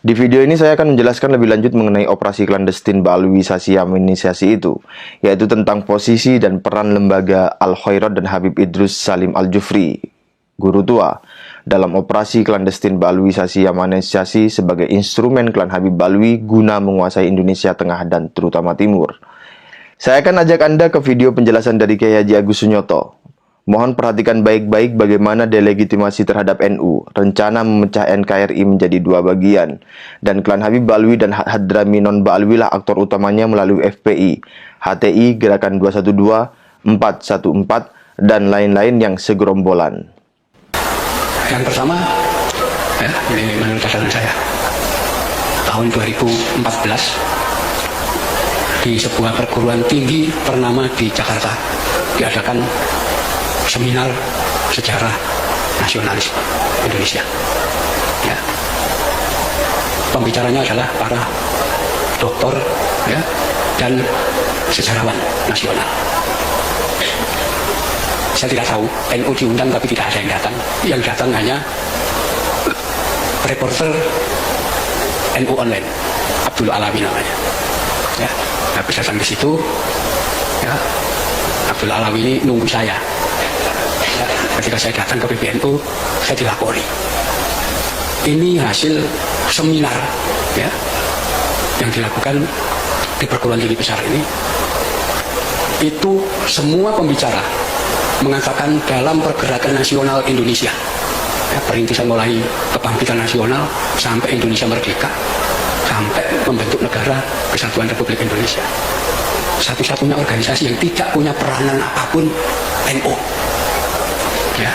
Di video ini saya akan menjelaskan lebih lanjut mengenai operasi klandestin Baalwisasi Yamenisasi itu, yaitu tentang posisi dan peran lembaga Al-Khairat dan Habib Idrus Salim Al-Jufri, guru tua, dalam operasi klandestin Baalwisasi Yamenisasi sebagai instrumen klan Habib Balwi guna menguasai Indonesia Tengah dan terutama Timur. Saya akan ajak Anda ke video penjelasan dari Kiai Haji Agus Sunyoto. Mohon perhatikan baik-baik bagaimana delegitimasi terhadap NU, rencana memecah NKRI menjadi dua bagian, dan klan Habib Balwi dan Hadrami Non Baalwi lah aktor utamanya melalui FPI, HTI, Gerakan 212, 414, dan lain-lain yang segerombolan. Yang pertama, ini menurut catatan saya, tahun 2014 di sebuah perguruan tinggi ternama di Jakarta diadakan seminar sejarah nasionalis Indonesia. Ya. Pembicaranya adalah para doktor dan sejarawan nasional. Saya tidak tahu, NU diundang tapi tidak ada yang datang. Yang datang hanya reporter NU online, Abdul Alawi namanya. Ya, habis datang ke situ, ya, Abdul Alawi ini nunggu saya. Ketika saya datang ke PBNU, saya dilapori. Ini hasil seminar yang dilakukan di perguruan tinggi besar ini. Itu semua pembicara mengatakan dalam pergerakan nasional Indonesia, perintisan mulai kebangkitan nasional sampai Indonesia merdeka, sampai membentuk negara Kesatuan Republik Indonesia, satu-satunya organisasi yang tidak punya peranan apapun NU. Ya.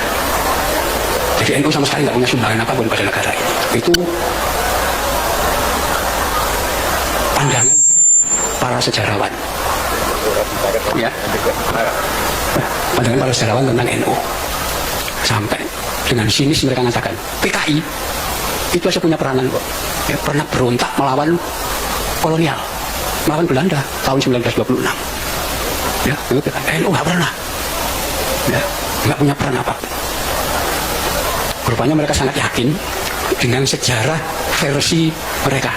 Jadi NU sama sekali nggak punya sumbangan apapun pada negara ini. Itu pandangan para sejarawan. Ya. Pandangan para sejarawan tentang NU. Sampai dengan sinis mereka mengatakan PKI itu aja punya peranan kok. Ya, pernah berontak melawan kolonial, melawan Belanda tahun 1926. Ya, itu NU nggak pernah. Ya. Nggak punya peran apa-apa. Rupanya mereka sangat yakin dengan sejarah versi mereka,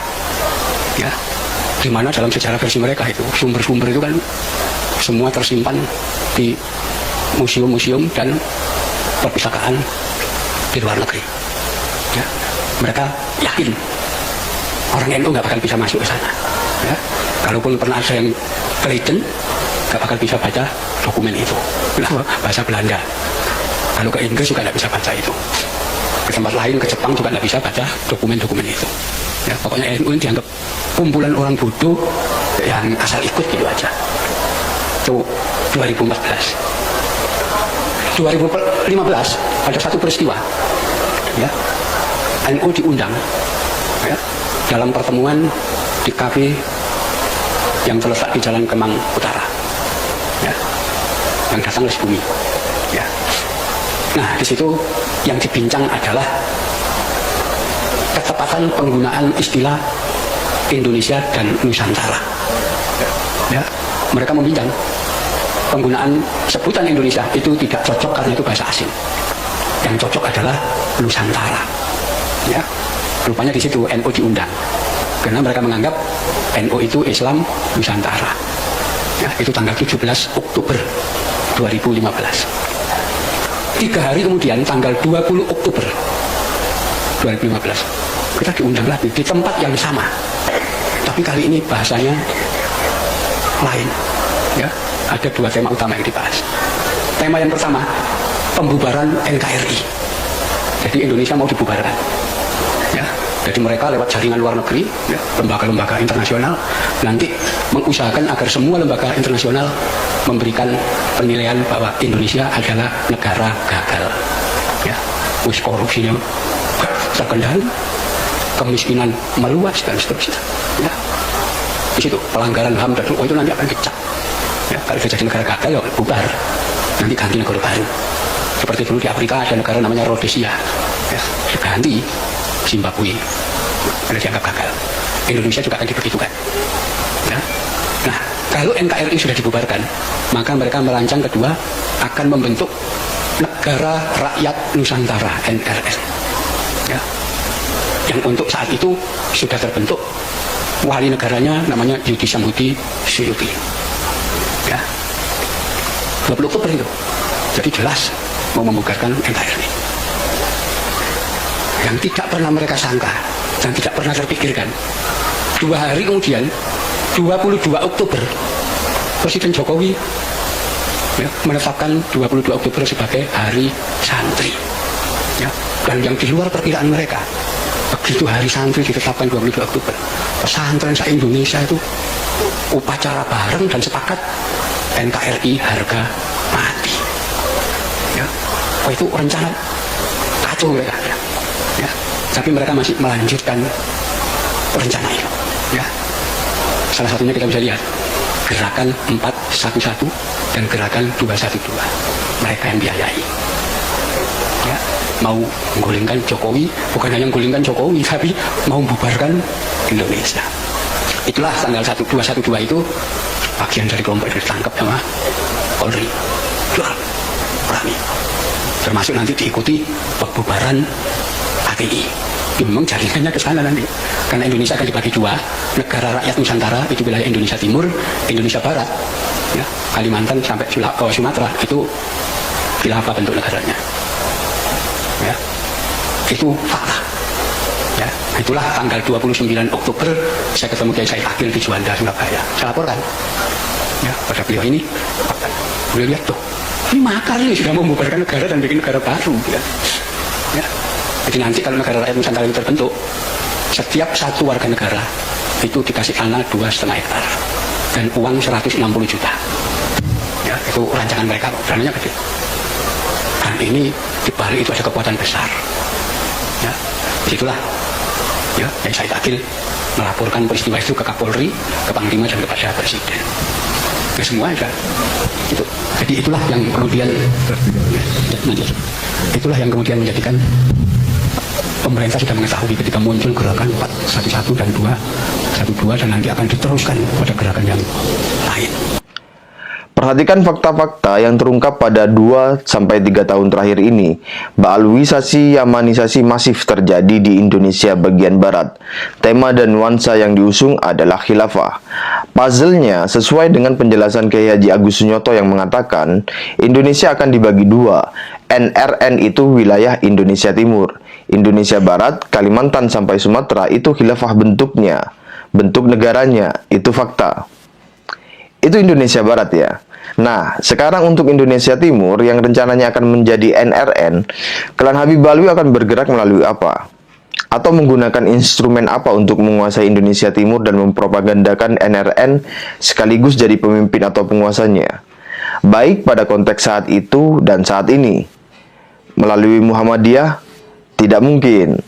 ya, di mana dalam sejarah versi mereka itu sumber-sumber itu kan semua tersimpan di museum-museum dan perpustakaan di luar negeri. Ya, mereka yakin orang NU nggak bakal bisa masuk ke sana. Ya, kalaupun pernah ada yang keliten, nggak bakal bisa baca dokumen itu, bahasa Belanda. Kalau ke Inggris juga nggak bisa baca itu. Ke tempat lain, ke Jepang juga nggak bisa baca dokumen-dokumen itu. Ya, pokoknya NU dianggap kumpulan orang bodoh yang asal ikut gitu aja. Itu 2014. 2015 ada satu peristiwa. Ya, NU diundang dalam pertemuan di kafe yang terletak di Jalan Kemang Utara. Ya, yang datang Les Bumi. Ya. Nah, di situ yang dibincang adalah ketepatan penggunaan istilah Indonesia dan Nusantara. Ya. Mereka membincang penggunaan sebutan Indonesia itu tidak cocok karena itu bahasa asing. Yang cocok adalah Nusantara. Ya. Rupanya di situ NU diundang karena mereka menganggap NU itu Islam Nusantara. Ya, itu tanggal 17 Oktober 2015. 3 hari kemudian tanggal 20 Oktober 2015 kita diundang lagi di tempat yang sama, tapi kali ini bahasanya lain. Ya, ada 2 tema utama yang dibahas. Tema yang pertama, pembubaran NKRI. Jadi Indonesia mau dibubarkan. Ya, jadi mereka lewat jaringan luar negeri, ya, lembaga-lembaga internasional nanti mengusahakan agar semua lembaga internasional memberikan penilaian bahwa Indonesia adalah negara gagal. Ya, wis korupsinya terkendali, kemiskinan meluas dan seterusnya. Ya, di situ pelanggaran HAM dan itu nanti akan dicap. Ya, kalau sudah jadi negara gagal ya bubar, nanti ganti negara baru. Seperti dulu di Afrika ada negara namanya Rhodesia, ya, diganti Zimbabwe, ada dianggap gagal. Indonesia juga akan dibegitukan. Ya. Nah, kalau NKRI sudah dibubarkan, maka mereka merancang kedua akan membentuk Negara Rakyat Nusantara (NRN). Ya. yang untuk saat itu sudah terbentuk wali negaranya namanya Yudi Samhudi Suyuti. Ya. 20 Oktober itu. Jadi jelas mau membubarkan NKRI. Yang tidak pernah mereka sangka dan tidak pernah terpikirkan. 2 hari kemudian, 22 Oktober, Presiden Jokowi ya, menetapkan 22 Oktober sebagai Hari Santri. Ya. Dan yang di luar perkiraan mereka, begitu Hari Santri ditetapkan 22 Oktober, pesantren se-Indonesia itu upacara bareng dan sepakat NKRI harga mati. Ya. Oh, itu rencana kacau mereka. Ya. Tapi mereka masih melanjutkan rencana itu. Ya. Salah satunya kita bisa lihat gerakan 411 dan gerakan 212. Mereka yang biayai. Ya. Mau menggulingkan Jokowi, bukan hanya menggulingkan Jokowi, tapi mau membubarkan Indonesia. Itulah tanggal 212 itu bagian dari kelompok itu ditangkap sama Polri. Jual, berani. Termasuk nanti diikuti pembubaran ATI. Memang jaringannya ke sana nanti. Karena Indonesia akan dibagi 2, negara rakyat Nusantara itu wilayah Indonesia Timur, Indonesia Barat, ya, Kalimantan sampai Sumatera itu khilafah bentuk negaranya. Ya, itu fakta. Ya, itulah tanggal 29 Oktober saya ketemu Kiai Said Akil di Juanda, Surabaya. Saya laporkan ya, pada beliau ini fakta. Beliau lihat tuh, ini makar ini sudah membubarkan negara dan bikin negara baru. Ya. Ya. Jadi nanti kalau negara rakyat Nusantara itu terbentuk, setiap satu warga negara itu dikasih tanah 2,5 hektar dan uang 160 juta. Ya, itu rancangan mereka, dananya gede. Dan ini dibalik itu ada kekuatan besar. Ya, disitulah ya, Said Akil melaporkan peristiwa itu ke Kapolri, ke Panglima dan kepada Presiden. Ya, semua ada. Itu. Jadi itulah yang kemudian itulah yang kemudian menjadikan pemerintah sudah mengetahui ketika muncul gerakan 411 dan 212 dan nanti akan diteruskan pada gerakan yang lain. Perhatikan fakta-fakta yang terungkap pada 2-3 tahun terakhir ini. Ba'alwisasi Yamanisasi masif terjadi di Indonesia bagian barat. Tema dan nuansa yang diusung adalah khilafah. Puzzle-nya sesuai dengan penjelasan Kiai Haji Agus Sunyoto yang mengatakan Indonesia akan dibagi 2. NRN itu wilayah Indonesia Timur. Indonesia Barat, Kalimantan sampai Sumatera itu khilafah bentuknya. Bentuk negaranya, itu fakta. Itu Indonesia Barat ya. Nah, sekarang untuk Indonesia Timur yang rencananya akan menjadi NRN, klan Habib Alwi akan bergerak melalui apa? Atau menggunakan instrumen apa untuk menguasai Indonesia Timur dan mempropagandakan NRN sekaligus jadi pemimpin atau penguasanya? Baik pada konteks saat itu dan saat ini. Melalui Muhammadiyah? Tidak mungkin.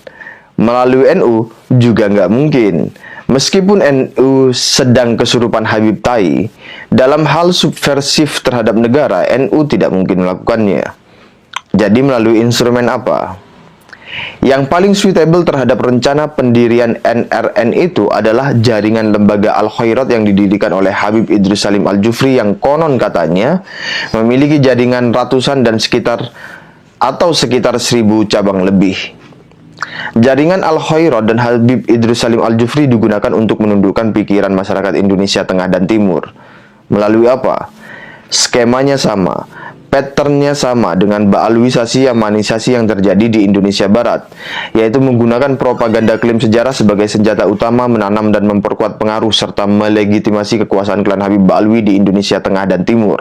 Melalui NU? Juga nggak mungkin. Meskipun NU sedang kesurupan Habib Tai, dalam hal subversif terhadap negara, NU tidak mungkin melakukannya. Jadi melalui instrumen apa? Yang paling suitable terhadap rencana pendirian NRN itu adalah jaringan lembaga Al-Khairat yang didirikan oleh Habib Idrus Salim Al-Jufri yang konon katanya memiliki jaringan ratusan dan sekitar 1.000 cabang lebih. Jaringan Al-Khairat dan Habib Idrus Salim Al-Jufri digunakan untuk menundukkan pikiran masyarakat Indonesia Tengah dan Timur. Melalui apa? Skemanya sama, patternnya sama dengan ba'alwisasi yamanisasi yang terjadi di Indonesia Barat, yaitu menggunakan propaganda klaim sejarah sebagai senjata utama menanam dan memperkuat pengaruh serta melegitimasi kekuasaan klan Habib Alwi di Indonesia Tengah dan Timur.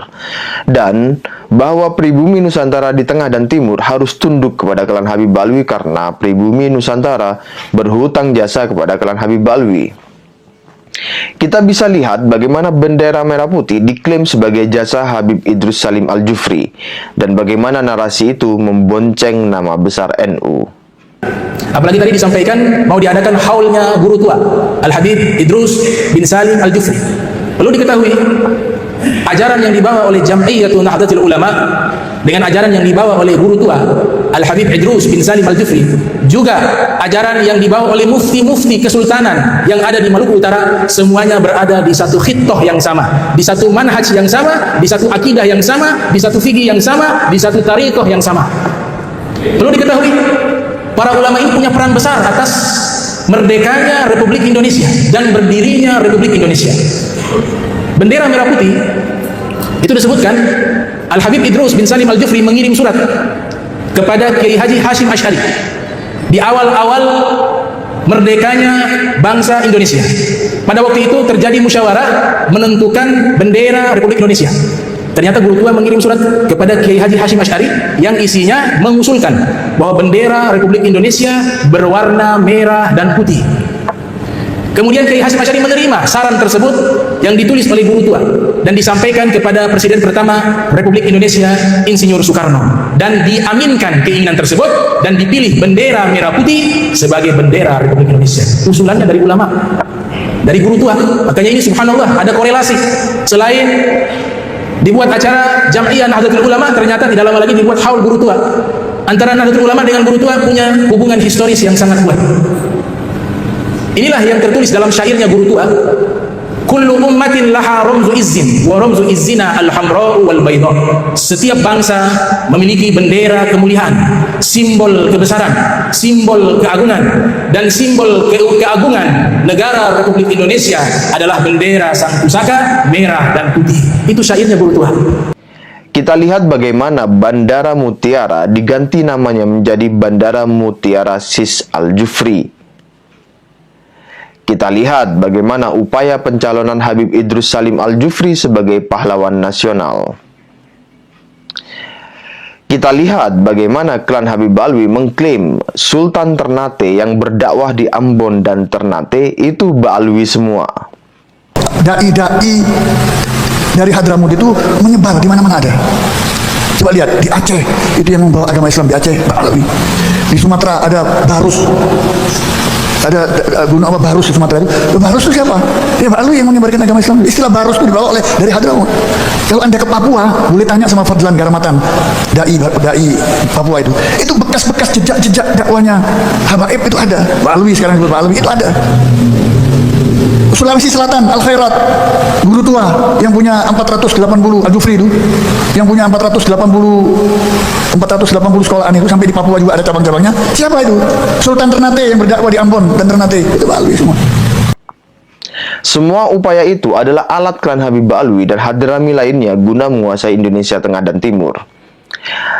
Dan bahwa pribumi Nusantara di Tengah dan Timur harus tunduk kepada klan Habib Alwi karena pribumi Nusantara berhutang jasa kepada klan Habib Alwi. Kita bisa lihat bagaimana bendera merah putih diklaim sebagai jasa Habib Idrus Salim Al-Jufri dan bagaimana narasi itu membonceng nama besar NU. Apalagi tadi disampaikan mau diadakan haulnya guru tua Al-Habib Idrus bin Salim Al-Jufri. Perlu diketahui ajaran yang dibawa oleh Jam'iyyatun Nahdlatul Ulama dengan ajaran yang dibawa oleh guru tua Al-Habib Idrus bin Salim Al-Jufri, juga ajaran yang dibawa oleh mufti-mufti kesultanan yang ada di Maluku Utara, semuanya berada di satu khittah yang sama, di satu manhaj yang sama, di satu akidah yang sama, di satu fikih yang sama, di satu tariqah yang sama. Perlu diketahui para ulama ini punya peran besar atas merdekanya Republik Indonesia dan berdirinya Republik Indonesia. Bendera merah putih itu disebutkan Al-Habib Idrus bin Salim Al-Jufri mengirim surat kepada Kiai Haji Hashim Asy'ari di awal-awal merdekanya bangsa Indonesia. Pada waktu itu terjadi musyawarah menentukan bendera Republik Indonesia. Ternyata Guru Tua mengirim surat kepada Kiai Haji Hashim Asy'ari yang isinya mengusulkan bahwa bendera Republik Indonesia berwarna merah dan putih. Kemudian Kiai Hashim Asy'ari menerima saran tersebut yang ditulis oleh Guru Tua dan disampaikan kepada Presiden pertama Republik Indonesia Insinyur Soekarno, dan diaminkan keinginan tersebut dan dipilih bendera merah putih sebagai bendera Republik Indonesia. Usulannya dari ulama, dari Guru Tua. Makanya ini subhanallah ada korelasi. Selain dibuat acara Jam'iyah Nahdlatul Ulama, ternyata tidak lama lagi dibuat haul Guru Tua. Antara Nahdlatul Ulama dengan Guru Tua punya hubungan historis yang sangat kuat. Inilah yang tertulis dalam syairnya Guru Tua. Kullu ummatin laha ramzu izzin wa ramzu izzina al-hamra'u wal bayda. Setiap bangsa memiliki bendera kemuliaan, simbol kebesaran, simbol keagungan, dan simbol keagungan negara Republik Indonesia adalah bendera sang pusaka merah dan putih. Itu syairnya Guru Tua. Kita lihat bagaimana Bandara Mutiara diganti namanya menjadi Bandara Mutiara Sis Al-Jufri. Kita lihat bagaimana upaya pencalonan Habib Idrus Salim Al-Jufri sebagai pahlawan nasional. Kita lihat bagaimana klan Habib Alwi mengklaim Sultan Ternate yang berdakwah di Ambon dan Ternate itu Ba'alwi semua. Dai-dai dari Hadramut itu menyebar di mana-mana ada. Coba lihat di Aceh, itu yang membawa agama Islam di Aceh, Ba'alwi. Di Sumatera ada Barus. Ada Gunung apa Barus di Sumatera itu. Barus itu siapa? Ya Ba'alwi yang menyebarkan agama Islam. Istilah Barus itu dibawa dari Hadramut. Kalau Anda ke Papua, boleh tanya sama Fadlan Garamatan, dai Papua itu. Itu bekas-bekas jejak-jejak dakwanya Habaib itu ada. Ba'alwi sekarang disebut Ba'alwi itu ada. Sulawesi Selatan, Al-Khairat, Guru Tua yang punya 480 Al-Jufri itu, yang punya 480 sekolahan itu, sampai di Papua juga ada cabang-cabangnya. Siapa itu? Sultan Ternate yang berdakwah di Ambon dan Ternate. Itu Ba'alwi semua. Semua upaya itu adalah alat klan Habib Ba'alwi dan Hadrami lainnya guna menguasai Indonesia Tengah dan Timur.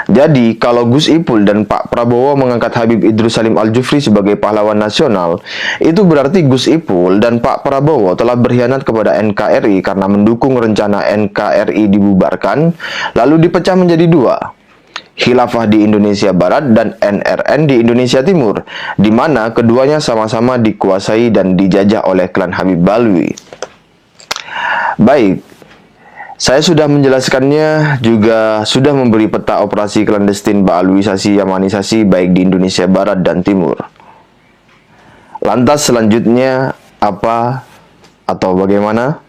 Jadi, kalau Gus Ipul dan Pak Prabowo mengangkat Habib Idrus Salim Al-Jufri sebagai pahlawan nasional, itu berarti Gus Ipul dan Pak Prabowo telah berkhianat kepada NKRI karena mendukung rencana NKRI dibubarkan, lalu dipecah menjadi dua. Khilafah di Indonesia Barat dan NRN di Indonesia Timur, di mana keduanya sama-sama dikuasai dan dijajah oleh klan Habib Ba'alwi. Baik, saya sudah menjelaskannya, juga sudah memberi peta operasi klandestin Ba'alwisasi Yamanisasi baik di Indonesia Barat dan Timur. Lantas selanjutnya apa atau bagaimana?